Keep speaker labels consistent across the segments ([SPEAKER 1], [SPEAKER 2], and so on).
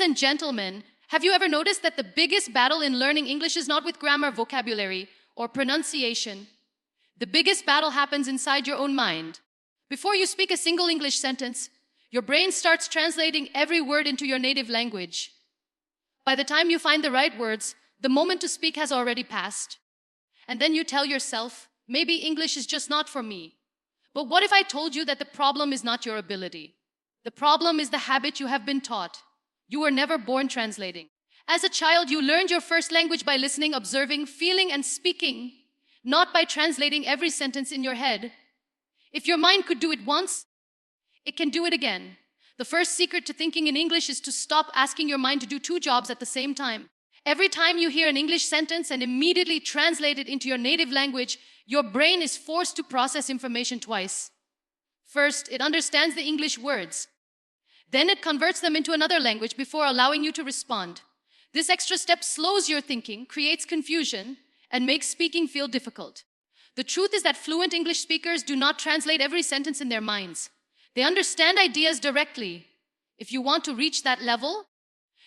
[SPEAKER 1] and gentlemen, have you ever noticed that the biggest battle in learning English is not with grammar, vocabulary, or pronunciation? The biggest battle happens inside your own mind. Before you speak a single English sentence, your brain starts translating every word into your native language. By the time you find the right words, the moment to speak has already passed. And then you tell yourself, maybe English is just not for me. But what if I told you that the problem is not your ability? The problem is the habit you have been taught. You were never born translating. As a child, you learned your first language by listening, observing, feeling, and speaking, not by translating every sentence in your head. If your mind could do it once, it can do it again. The first secret to thinking in English is to stop asking your mind to do two jobs at the same time. Every time you hear an English sentence and immediately translate it into your native language, your brain is forced to process information twice. First, it understands the English words. Then it converts them into another language before allowing you to respond. This extra step slows your thinking, creates confusion, and makes speaking feel difficult. The truth is that fluent English speakers do not translate every sentence in their minds. They understand ideas directly. If you want to reach that level,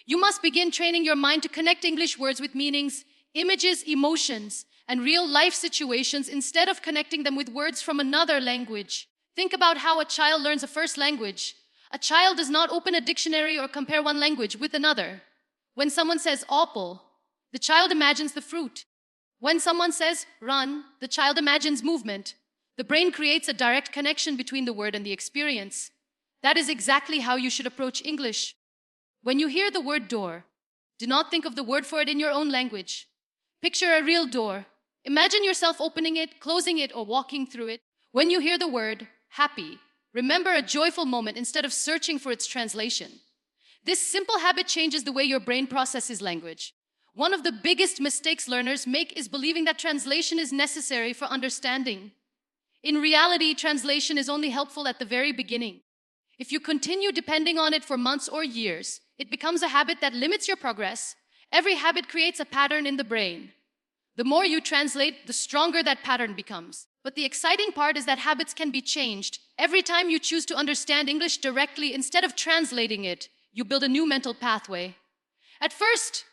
[SPEAKER 1] you must begin training your mind to connect English words with meanings, images, emotions, and real-life situations instead of connecting them with words from another language. Think about how a child learns a first language. A child does not open a dictionary or compare one language with another. When someone says apple, the child imagines the fruit. When someone says run, the child imagines movement. The brain creates a direct connection between the word and the experience. That is exactly how you should approach English. When you hear the word door, do not think of the word for it in your own language. Picture a real door. Imagine yourself opening it, closing it, or walking through it. When you hear the word happy, remember a joyful moment instead of searching for its translation. This simple habit changes the way your brain processes language. One of the biggest mistakes learners make is believing that translation is necessary for understanding. In reality, translation is only helpful at the very beginning. If you continue depending on it for months or years, it becomes a habit that limits your progress. Every habit creates a pattern in the brain. The more you translate, the stronger that pattern becomes. But the exciting part is that habits can be changed. Every time you choose to understand English directly instead of translating it, you build a new mental pathway. At first,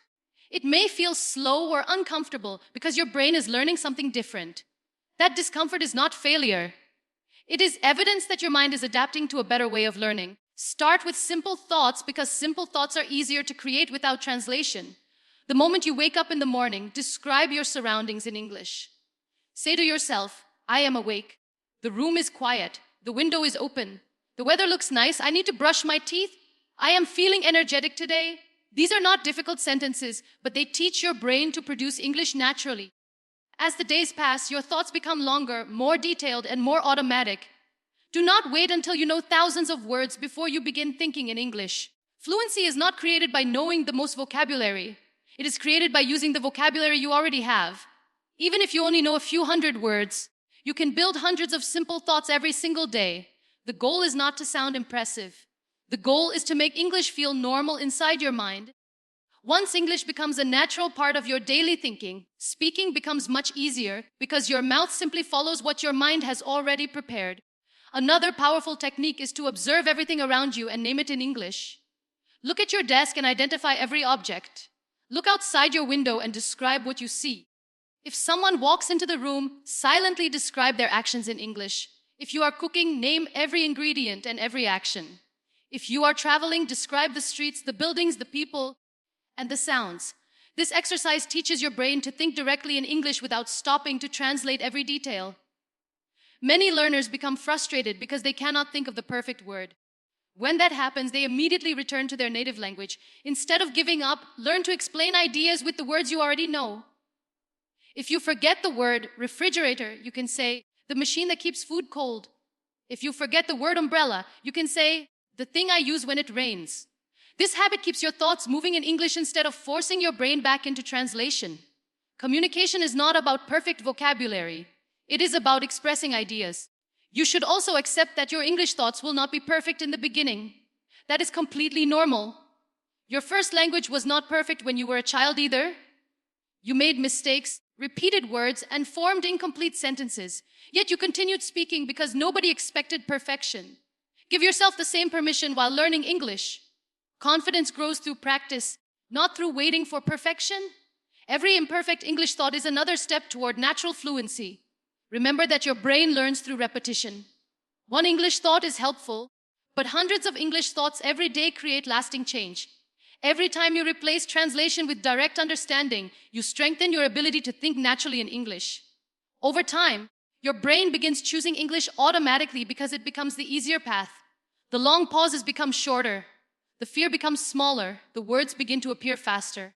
[SPEAKER 1] it may feel slow or uncomfortable because your brain is learning something different. That discomfort is not failure. It is evidence that your mind is adapting to a better way of learning. Start with simple thoughts because simple thoughts are easier to create without translation. The moment you wake up in the morning, describe your surroundings in English. Say to yourself, I am awake. The room is quiet. The window is open. The weather looks nice. I need to brush my teeth. I am feeling energetic today. These are not difficult sentences, but they teach your brain to produce English naturally. As the days pass, your thoughts become longer, more detailed, and more automatic. Do not wait until you know thousands of words before you begin thinking in English. Fluency is not created by knowing the most vocabulary. It is created by using the vocabulary you already have. Even if you only know a few hundred words, you can build hundreds of simple thoughts every single day. The goal is not to sound impressive. The goal is to make English feel normal inside your mind. Once English becomes a natural part of your daily thinking, speaking becomes much easier because your mouth simply follows what your mind has already prepared. Another powerful technique is to observe everything around you and name it in English. Look at your desk and identify every object. Look outside your window and describe what you see. If someone walks into the room, silently describe their actions in English. If you are cooking, name every ingredient and every action. If you are traveling, describe the streets, the buildings, the people, and the sounds. This exercise teaches your brain to think directly in English without stopping to translate every detail. Many learners become frustrated because they cannot think of the perfect word. When that happens, they immediately return to their native language. Instead of giving up, learn to explain ideas with the words you already know. If you forget the word refrigerator, you can say, the machine that keeps food cold. If you forget the word umbrella, you can say, the thing I use when it rains. This habit keeps your thoughts moving in English instead of forcing your brain back into translation. Communication is not about perfect vocabulary. It is about expressing ideas. You should also accept that your English thoughts will not be perfect in the beginning. That is completely normal. Your first language was not perfect when you were a child either. You made mistakes, repeated words, and formed incomplete sentences. Yet you continued speaking because nobody expected perfection. Give yourself the same permission while learning English. Confidence grows through practice, not through waiting for perfection. Every imperfect English thought is another step toward natural fluency. Remember that your brain learns through repetition. One English thought is helpful, but hundreds of English thoughts every day create lasting change. Every time you replace translation with direct understanding, you strengthen your ability to think naturally in English. Over time, your brain begins choosing English automatically because it becomes the easier path. The long pauses become shorter. The fear becomes smaller. The words begin to appear faster.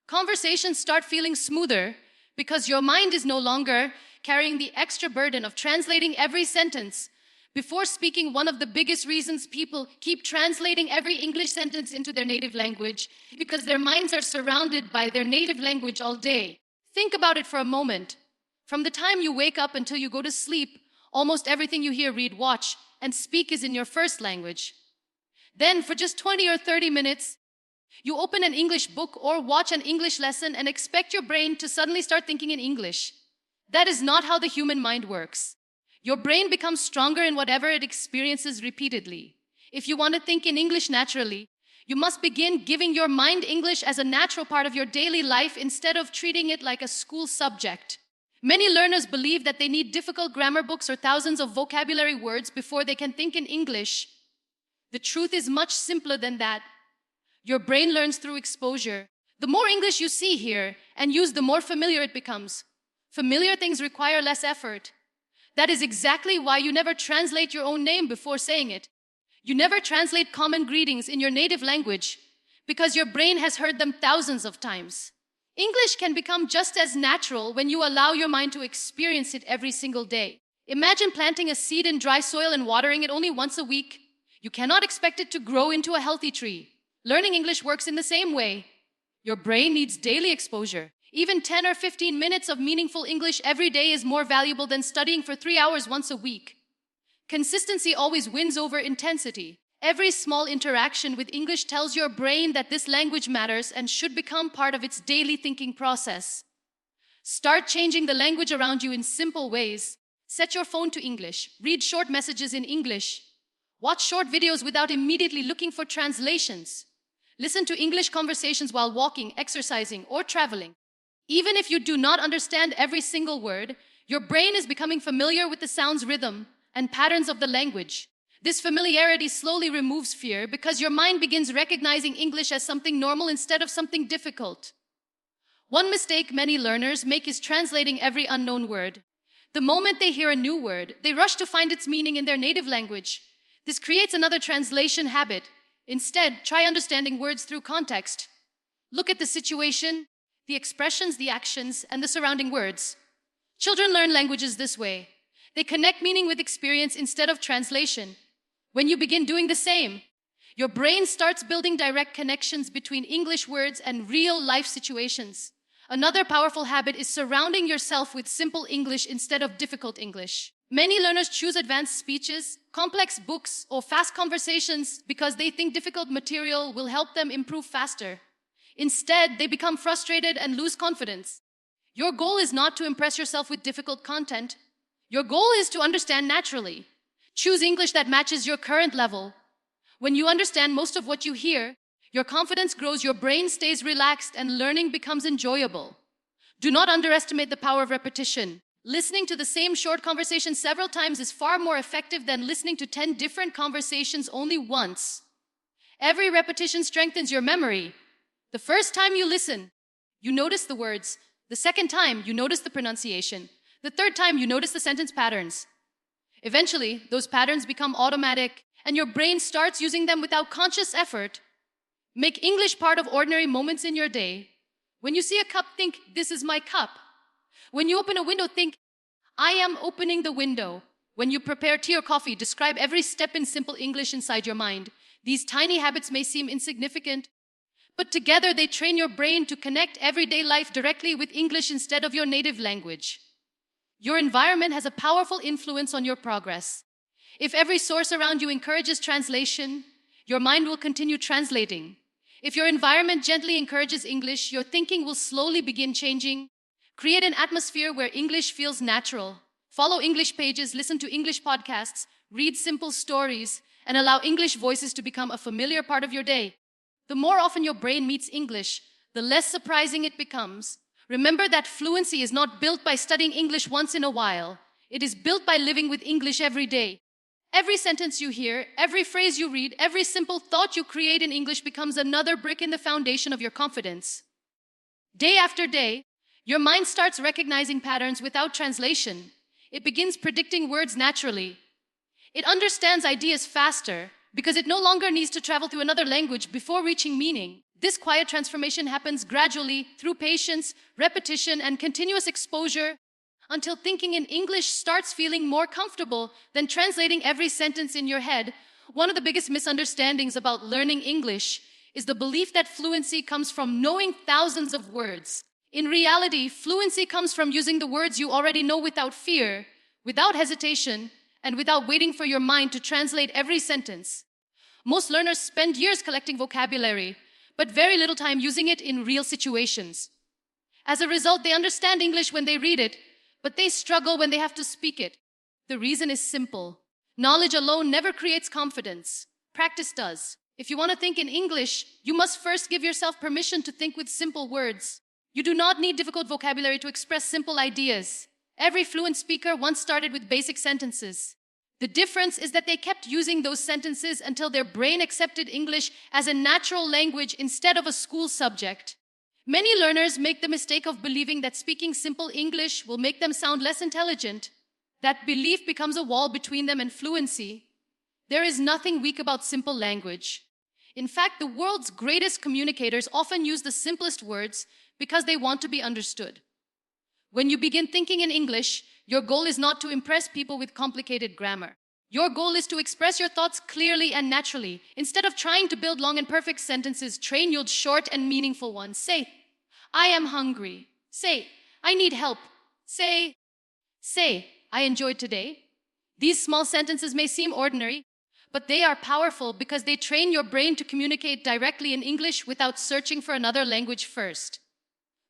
[SPEAKER 1] Conversations start feeling smoother because your mind is no longer carrying the extra burden of translating every sentence. Before speaking, one of the biggest reasons people keep translating every English sentence into their native language because their minds are surrounded by their native language all day. Think about it for a moment. From the time you wake up until you go to sleep, almost everything you hear, read, watch, and speak is in your first language. Then, for just 20 or 30 minutes, you open an English book or watch an English lesson and expect your brain to suddenly start thinking in English. That is not how the human mind works. Your brain becomes stronger in whatever it experiences repeatedly. If you want to think in English naturally, you must begin giving your mind English as a natural part of your daily life instead of treating it like a school subject. Many learners believe that they need difficult grammar books or thousands of vocabulary words before they can think in English. The truth is much simpler than that. Your brain learns through exposure. The more English you see, hear, and use, the more familiar it becomes. Familiar things require less effort. That is exactly why you never translate your own name before saying it. You never translate common greetings in your native language because your brain has heard them thousands of times. English can become just as natural when you allow your mind to experience it every single day. Imagine planting a seed in dry soil and watering it only once a week. You cannot expect it to grow into a healthy tree. Learning English works in the same way. Your brain needs daily exposure. Even 10 or 15 minutes of meaningful English every day is more valuable than studying for 3 hours once a week. Consistency always wins over intensity. Every small interaction with English tells your brain that this language matters and should become part of its daily thinking process. Start changing the language around you in simple ways. Set your phone to English. Read short messages in English. Watch short videos without immediately looking for translations. Listen to English conversations while walking, exercising, or traveling. Even if you do not understand every single word, your brain is becoming familiar with the sounds, rhythm, and patterns of the language. This familiarity slowly removes fear because your mind begins recognizing English as something normal instead of something difficult. One mistake many learners make is translating every unknown word. The moment they hear a new word, they rush to find its meaning in their native language. This creates another translation habit. Instead, try understanding words through context. Look at the situation, the expressions, the actions, and the surrounding words. Children learn languages this way. They connect meaning with experience instead of translation. When you begin doing the same, your brain starts building direct connections between English words and real-life situations. Another powerful habit is surrounding yourself with simple English instead of difficult English. Many learners choose advanced speeches, complex books, or fast conversations because they think difficult material will help them improve faster. Instead, they become frustrated and lose confidence. Your goal is not to impress yourself with difficult content. Your goal is to understand naturally. Choose English that matches your current level. When you understand most of what you hear, your confidence grows, your brain stays relaxed, and learning becomes enjoyable. Do not underestimate the power of repetition. Listening to the same short conversation several times is far more effective than listening to 10 different conversations only once. Every repetition strengthens your memory. The first time you listen, you notice the words. The second time, you notice the pronunciation. The third time, you notice the sentence patterns. Eventually, those patterns become automatic, and your brain starts using them without conscious effort. Make English part of ordinary moments in your day. When you see a cup, think, "This is my cup." When you open a window, think, "I am opening the window." When you prepare tea or coffee, describe every step in simple English inside your mind. These tiny habits may seem insignificant, but together they train your brain to connect everyday life directly with English instead of your native language. Your environment has a powerful influence on your progress. If every source around you encourages translation, your mind will continue translating. If your environment gently encourages English, your thinking will slowly begin changing. Create an atmosphere where English feels natural. Follow English pages, listen to English podcasts, read simple stories, and allow English voices to become a familiar part of your day. The more often your brain meets English, the less surprising it becomes. Remember that fluency is not built by studying English once in a while. It is built by living with English every day. Every sentence you hear, every phrase you read, every simple thought you create in English becomes another brick in the foundation of your confidence. Day after day, your mind starts recognizing patterns without translation. It begins predicting words naturally. It understands ideas faster because it no longer needs to travel through another language before reaching meaning. This quiet transformation happens gradually through patience, repetition, and continuous exposure until thinking in English starts feeling more comfortable than translating every sentence in your head. One of the biggest misunderstandings about learning English is the belief that fluency comes from knowing thousands of words. In reality, fluency comes from using the words you already know without fear, without hesitation, and without waiting for your mind to translate every sentence. Most learners spend years collecting vocabulary, but very little time using it in real situations. As a result, they understand English when they read it, but they struggle when they have to speak it. The reason is simple. Knowledge alone never creates confidence. Practice does. If you want to think in English, you must first give yourself permission to think with simple words. You do not need difficult vocabulary to express simple ideas. Every fluent speaker once started with basic sentences. The difference is that they kept using those sentences until their brain accepted English as a natural language instead of a school subject. Many learners make the mistake of believing that speaking simple English will make them sound less intelligent. That belief becomes a wall between them and fluency. There is nothing weak about simple language. In fact, the world's greatest communicators often use the simplest words because they want to be understood. When you begin thinking in English, your goal is not to impress people with complicated grammar. Your goal is to express your thoughts clearly and naturally. Instead of trying to build long and perfect sentences, train your short and meaningful ones. Say, I am hungry. Say, I need help. Say, I enjoyed today. These small sentences may seem ordinary, but they are powerful because they train your brain to communicate directly in English without searching for another language first.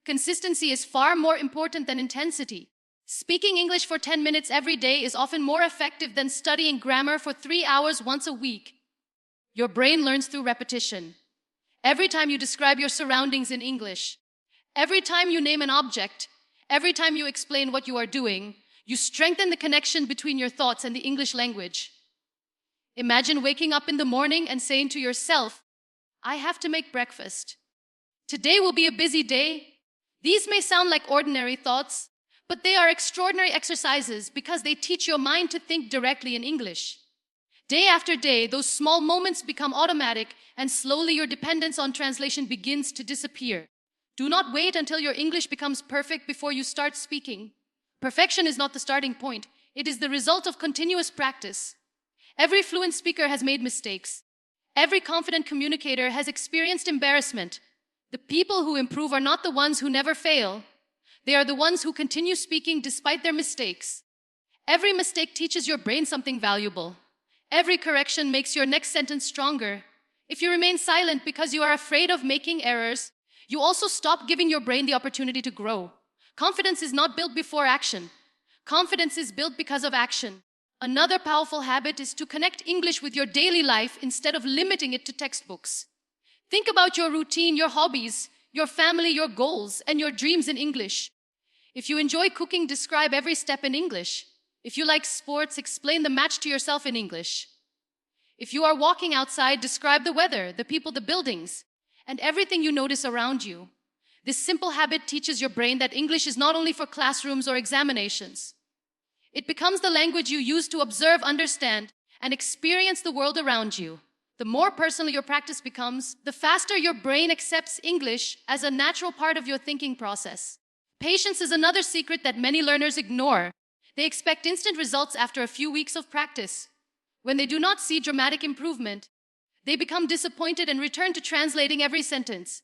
[SPEAKER 1] Consistency is far more important than intensity. Speaking English for 10 minutes every day is often more effective than studying grammar for 3 hours once a week. Your brain learns through repetition. Every time you describe your surroundings in English, every time you name an object, every time you explain what you are doing, you strengthen the connection between your thoughts and the English language. Imagine waking up in the morning and saying to yourself, I have to make breakfast. Today will be a busy day. These may sound like ordinary thoughts, but they are extraordinary exercises because they teach your mind to think directly in English. Day after day, those small moments become automatic, and slowly your dependence on translation begins to disappear. Do not wait until your English becomes perfect before you start speaking. Perfection is not the starting point. It is the result of continuous practice. Every fluent speaker has made mistakes. Every confident communicator has experienced embarrassment. The people who improve are not the ones who never fail. They are the ones who continue speaking despite their mistakes. Every mistake teaches your brain something valuable. Every correction makes your next sentence stronger. If you remain silent because you are afraid of making errors, you also stop giving your brain the opportunity to grow. Confidence is not built before action. Confidence is built because of action. Another powerful habit is to connect English with your daily life instead of limiting it to textbooks. Think about your routine, your hobbies, your family, your goals, and your dreams in English. If you enjoy cooking, describe every step in English. If you like sports, explain the match to yourself in English. If you are walking outside, describe the weather, the people, the buildings, and everything you notice around you. This simple habit teaches your brain that English is not only for classrooms or examinations. It becomes the language you use to observe, understand, and experience the world around you. The more personal your practice becomes, the faster your brain accepts English as a natural part of your thinking process. Patience is another secret that many learners ignore. They expect instant results after a few weeks of practice. When they do not see dramatic improvement, they become disappointed and return to translating every sentence.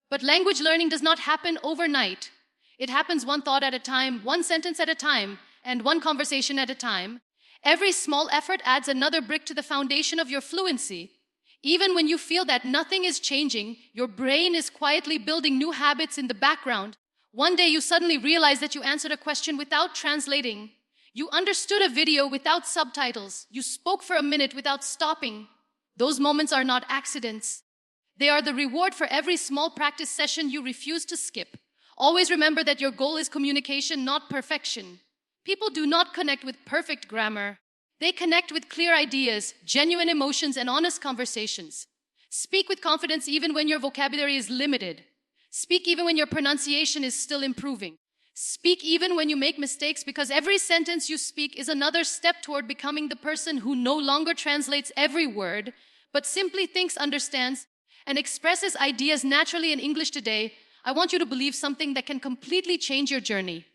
[SPEAKER 1] But language learning does not happen overnight. It happens one thought at a time, one sentence at a time, and one conversation at a time. Every small effort adds another brick to the foundation of your fluency. Even when you feel that nothing is changing, your brain is quietly building new habits in the background. One day you suddenly realize that you answered a question without translating. You understood a video without subtitles. You spoke for a minute without stopping. Those moments are not accidents. They are the reward for every small practice session you refuse to skip. Always remember that your goal is communication, not perfection. People do not connect with perfect grammar. They connect with clear ideas, genuine emotions, and honest conversations. Speak with confidence even when your vocabulary is limited. Speak even when your pronunciation is still improving. Speak even when you make mistakes, because every sentence you speak is another step toward becoming the person who no longer translates every word, but simply thinks, understands, and expresses ideas naturally in English today. I want you to believe something that can completely change your journey.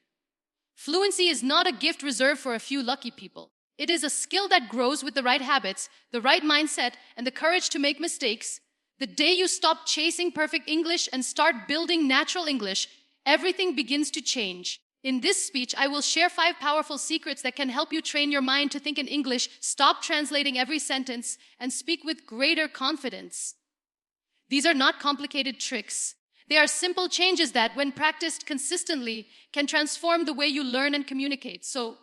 [SPEAKER 1] Fluency is not a gift reserved for a few lucky people. It is a skill that grows with the right habits, the right mindset, and the courage to make mistakes. The day you stop chasing perfect English and start building natural English, everything begins to change. In this speech, I will share 5 powerful secrets that can help you train your mind to think in English, stop translating every sentence, and speak with greater confidence. These are not complicated tricks. They are simple changes that, when practiced consistently, can transform the way you learn and communicate. So,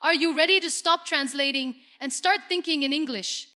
[SPEAKER 1] are you ready to stop translating and start thinking in English?